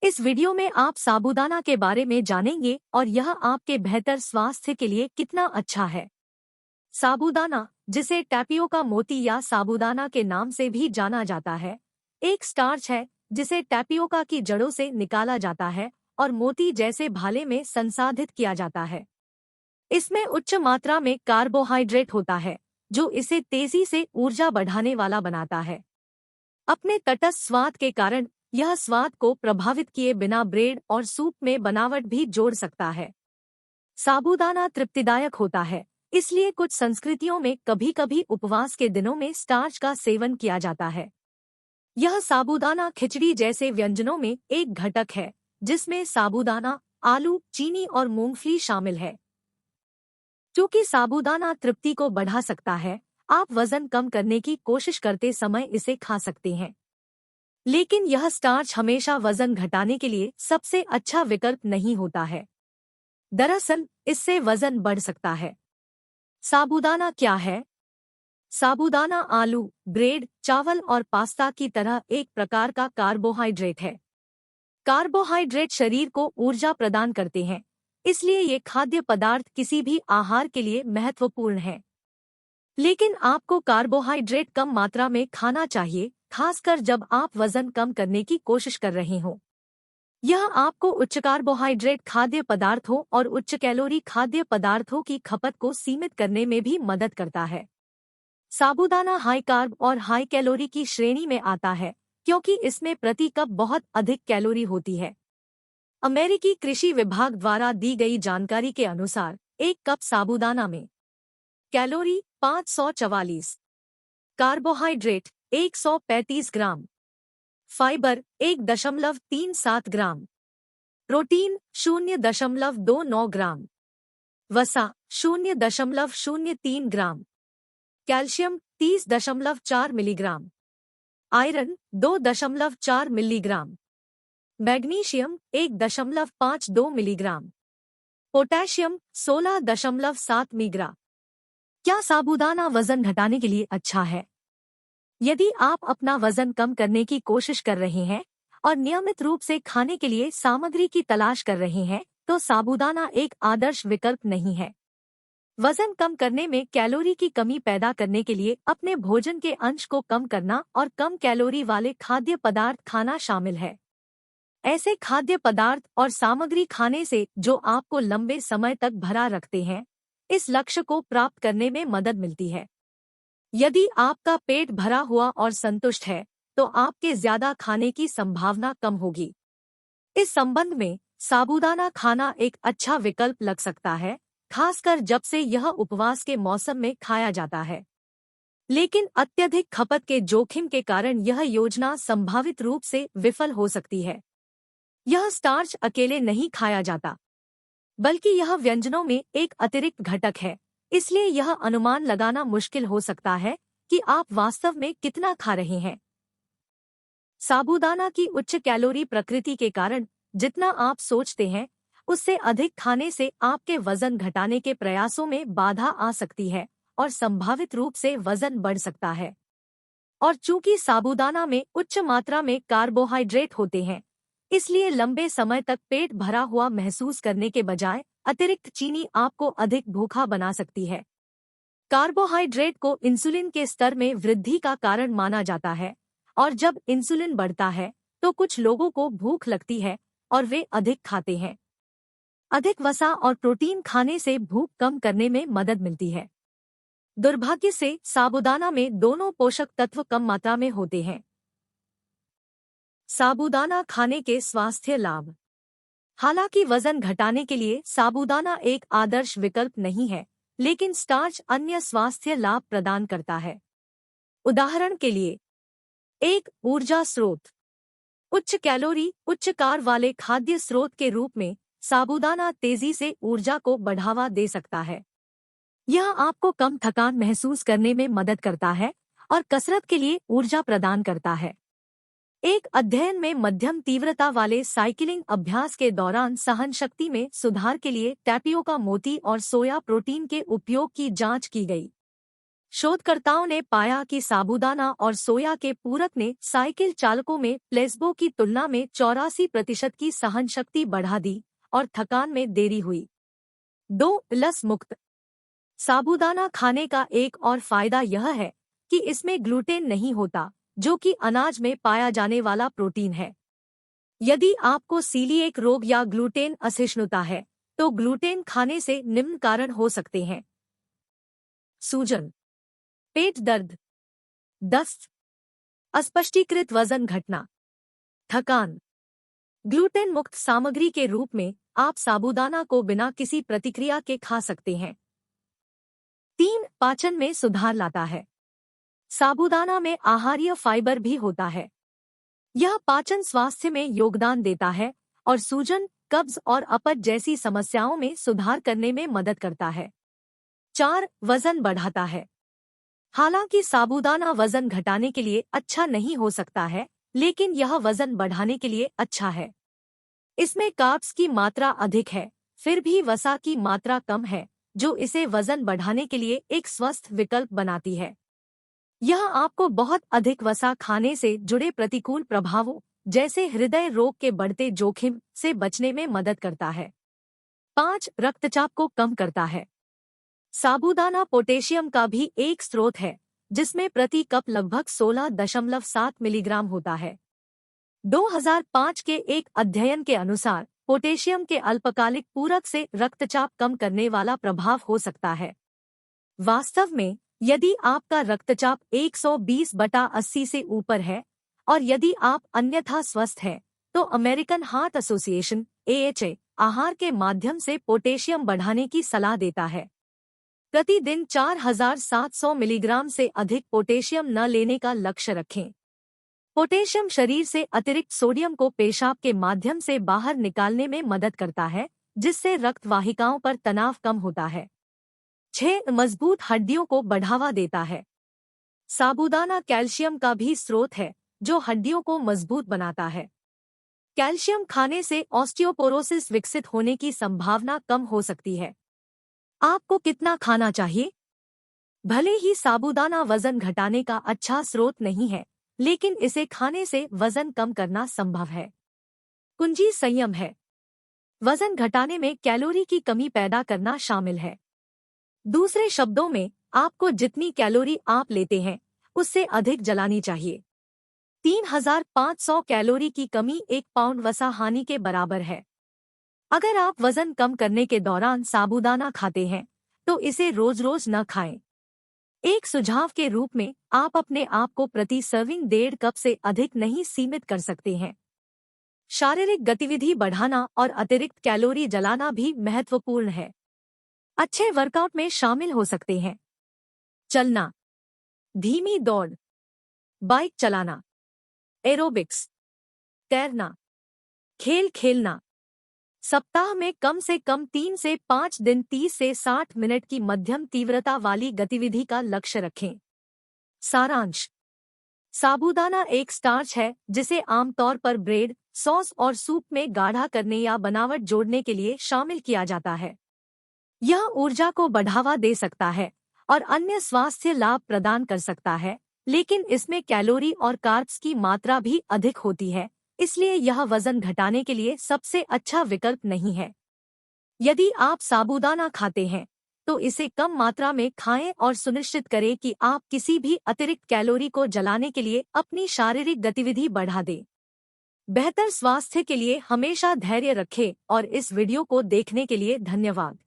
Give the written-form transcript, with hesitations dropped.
इस वीडियो में आप साबूदाना के बारे में जानेंगे और यह आपके बेहतर स्वास्थ्य के लिए कितना अच्छा है। साबूदाना, जिसे टैपियोका मोती या साबूदाना के नाम से भी जाना जाता है, एक स्टार्च है जिसे टैपियोका की जड़ों से निकाला जाता है और मोती जैसे भाले में संसाधित किया जाता है। इसमें उच्च मात्रा में कार्बोहाइड्रेट होता है, जो इसे तेजी से ऊर्जा बढ़ाने वाला बनाता है। अपने तटस्थ स्वाद के कारण यह स्वाद को प्रभावित किए बिना ब्रेड और सूप में बनावट भी जोड़ सकता है। साबूदाना तृप्तिदायक होता है, इसलिए कुछ संस्कृतियों में कभी कभी उपवास के दिनों में स्टार्च का सेवन किया जाता है। यह साबूदाना खिचड़ी जैसे व्यंजनों में एक घटक है, जिसमें साबूदाना, आलू, चीनी और मूंगफली शामिल है। क्योंकि साबूदाना तृप्ति को बढ़ा सकता है, आप वजन कम करने की कोशिश करते समय इसे खा सकते हैं। लेकिन यह स्टार्च हमेशा वजन घटाने के लिए सबसे अच्छा विकल्प नहीं होता है। दरअसल, इससे वजन बढ़ सकता है। साबूदाना क्या है? साबूदाना आलू, ब्रेड, चावल और पास्ता की तरह एक प्रकार का कार्बोहाइड्रेट है। कार्बोहाइड्रेट शरीर को ऊर्जा प्रदान करते हैं, इसलिए ये खाद्य पदार्थ किसी भी आहार के लिए महत्वपूर्ण है। लेकिन आपको कार्बोहाइड्रेट कम मात्रा में खाना चाहिए, खासकर जब आप वजन कम करने की कोशिश कर रहे हों। यह आपको उच्च कार्बोहाइड्रेट खाद्य पदार्थों और उच्च कैलोरी खाद्य पदार्थों की खपत को सीमित करने में भी मदद करता है। साबूदाना हाई कार्ब और हाई कैलोरी की श्रेणी में आता है, क्योंकि इसमें प्रति कप बहुत अधिक कैलोरी होती है। अमेरिकी कृषि विभाग द्वारा दी गई जानकारी के अनुसार एक कप साबूदाना में calorie 544, carbohydrate 135 gram, fibre 1.37 gram, protein 0.29 gram, वसा 0.03 gram, calcium 30.4 milligram, iron 2.4 milligram, magnesium 1.52 milligram, potassium 16.7 milligram. क्या साबूदाना वजन घटाने के लिए अच्छा है? यदि आप अपना वजन कम करने की कोशिश कर रहे हैं और नियमित रूप से खाने के लिए सामग्री की तलाश कर रहे हैं, तो साबूदाना एक आदर्श विकल्प नहीं है। वजन कम करने में कैलोरी की कमी पैदा करने के लिए अपने भोजन के अंश को कम करना और कम कैलोरी वाले खाद्य पदार्थ खाना शामिल है। ऐसे खाद्य पदार्थ और सामग्री खाने से जो आपको लंबे समय तक भरा रखते हैं, इस लक्ष्य को प्राप्त करने में मदद मिलती है। यदि आपका पेट भरा हुआ और संतुष्ट है, तो आपके ज्यादा खाने की संभावना कम होगी। इस संबंध में साबूदाना खाना एक अच्छा विकल्प लग सकता है, खासकर जब से यह उपवास के मौसम में खाया जाता है। लेकिन अत्यधिक खपत के जोखिम के कारण यह योजना संभावित रूप से विफल हो सकती है। यह स्टार्च अकेले नहीं खाया जाता, बल्कि यह व्यंजनों में एक अतिरिक्त घटक है, इसलिए यह अनुमान लगाना मुश्किल हो सकता है कि आप वास्तव में कितना खा रहे हैं। साबूदाना की उच्च कैलोरी प्रकृति के कारण जितना आप सोचते हैं, उससे अधिक खाने से आपके वजन घटाने के प्रयासों में बाधा आ सकती है और संभावित रूप से वजन बढ़ सकता है। और चूंकि साबूदाना में उच्च मात्रा में कार्बोहाइड्रेट होते हैं, इसलिए लंबे समय तक पेट भरा हुआ महसूस करने के बजाय अतिरिक्त चीनी आपको अधिक भूखा बना सकती है। कार्बोहाइड्रेट को इंसुलिन के स्तर में वृद्धि का कारण माना जाता है, और जब इंसुलिन बढ़ता है तो कुछ लोगों को भूख लगती है और वे अधिक खाते हैं। अधिक वसा और प्रोटीन खाने से भूख कम करने में मदद मिलती है। दुर्भाग्य से साबूदाना में दोनों पोषक तत्व कम मात्रा में होते हैं। साबूदाना खाने के स्वास्थ्य लाभ। हालांकि वजन घटाने के लिए साबूदाना एक आदर्श विकल्प नहीं है, लेकिन स्टार्च अन्य स्वास्थ्य लाभ प्रदान करता है। उदाहरण के लिए, एक ऊर्जा स्रोत। उच्च कैलोरी, उच्च कार्ब वाले खाद्य स्रोत के रूप में साबूदाना तेजी से ऊर्जा को बढ़ावा दे सकता है। यह आपको कम थकान महसूस करने में मदद करता है और कसरत के लिए ऊर्जा प्रदान करता है। एक अध्ययन में मध्यम तीव्रता वाले साइकिलिंग अभ्यास के दौरान सहन शक्ति में सुधार के लिए टैपियोका मोती और सोया प्रोटीन के उपयोग की जांच की गई। शोधकर्ताओं ने पाया कि साबूदाना और सोया के पूरक ने साइकिल चालकों में प्लेसबो की तुलना में 84% की सहन शक्ति बढ़ा दी और थकान में देरी हुई। 2. लस मुक्त। साबूदाना खाने का एक और फायदा यह है कि इसमें ग्लूटेन नहीं होता, जो कि अनाज में पाया जाने वाला प्रोटीन है। यदि आपको सीलिएक रोग या ग्लूटेन असहिष्णुता है, तो ग्लूटेन खाने से निम्न कारण हो सकते हैं: सूजन, पेट दर्द, दस्त, अस्पष्टीकृत वजन घटना, थकान। ग्लूटेन मुक्त सामग्री के रूप में आप साबूदाना को बिना किसी प्रतिक्रिया के खा सकते हैं। 3. पाचन में सुधार लाता है। साबूदाना में आहारीय फाइबर भी होता है। यह पाचन स्वास्थ्य में योगदान देता है और सूजन, कब्ज और अपच जैसी समस्याओं में सुधार करने में मदद करता है। 4. वजन बढ़ाता है। हालांकि साबूदाना वजन घटाने के लिए अच्छा नहीं हो सकता है, लेकिन यह वजन बढ़ाने के लिए अच्छा है। इसमें कार्ब्स की मात्रा अधिक है, फिर भी वसा की मात्रा कम है, जो इसे वजन बढ़ाने के लिए एक स्वस्थ विकल्प बनाती है। यह आपको बहुत अधिक वसा खाने से जुड़े प्रतिकूल प्रभावों, जैसे हृदय रोग के बढ़ते जोखिम से बचने में मदद करता है। 5. रक्तचाप को कम करता है। साबूदाना पोटेशियम का भी एक स्रोत है, जिसमें प्रति कप लगभग 16.7 मिलीग्राम होता है। 2005 के एक अध्ययन के अनुसार पोटेशियम के अल्पकालिक पूरक से रक्तचाप कम करने वाला प्रभाव हो सकता है। वास्तव में, यदि आपका रक्तचाप 120/80 से ऊपर है और यदि आप अन्यथा स्वस्थ हैं, तो अमेरिकन हार्ट एसोसिएशन (AHA) आहार के माध्यम से पोटेशियम बढ़ाने की सलाह देता है। प्रतिदिन 4700 मिलीग्राम से अधिक पोटेशियम न लेने का लक्ष्य रखें। पोटेशियम शरीर से अतिरिक्त सोडियम को पेशाब के माध्यम से बाहर निकालने में मदद करता है, जिससे रक्त वाहिकाओं पर तनाव कम होता है। 6. मजबूत हड्डियों को बढ़ावा देता है। साबूदाना कैल्शियम का भी स्रोत है, जो हड्डियों को मजबूत बनाता है। कैल्शियम खाने से ऑस्टियोपोरोसिस विकसित होने की संभावना कम हो सकती है। आपको कितना खाना चाहिए? भले ही साबूदाना वजन घटाने का अच्छा स्रोत नहीं है, लेकिन इसे खाने से वजन कम करना संभव है। कुंजी संयम है। वजन घटाने में कैलोरी की कमी पैदा करना शामिल है। दूसरे शब्दों में, आपको जितनी कैलोरी आप लेते हैं, उससे अधिक जलानी चाहिए। 3500 कैलोरी की कमी 1 पाउंड वसा हानि के बराबर है। अगर आप वजन कम करने के दौरान साबूदाना खाते हैं, तो इसे रोज-रोज न खाएं। एक सुझाव के रूप में, आप अपने आप को प्रति सर्विंग 1.5 कप से अधिक नहीं सीमित कर सकते हैं। शारीरिक गतिविधि बढ़ाना और अतिरिक्त कैलोरी जलाना भी महत्वपूर्ण है। अच्छे वर्कआउट में शामिल हो सकते हैं: चलना, धीमी दौड़, बाइक चलाना, एरोबिक्स, तैरना, खेल खेलना। सप्ताह में कम से कम 3 से 5 दिन 30 से 60 मिनट की मध्यम तीव्रता वाली गतिविधि का लक्ष्य रखें। सारांश: साबूदाना एक स्टार्च है जिसे आमतौर पर ब्रेड, सॉस और सूप में गाढ़ा करने या बनावट जोड़ने के लिए शामिल किया जाता है। यह ऊर्जा को बढ़ावा दे सकता है और अन्य स्वास्थ्य लाभ प्रदान कर सकता है, लेकिन इसमें कैलोरी और कार्ब्स की मात्रा भी अधिक होती है, इसलिए यह वजन घटाने के लिए सबसे अच्छा विकल्प नहीं है। यदि आप साबूदाना खाते हैं, तो इसे कम मात्रा में खाएं और सुनिश्चित करें कि आप किसी भी अतिरिक्त कैलोरी को जलाने के लिए अपनी शारीरिक गतिविधि बढ़ा दें। बेहतर स्वास्थ्य के लिए हमेशा धैर्य रखें और इस वीडियो को देखने के लिए धन्यवाद।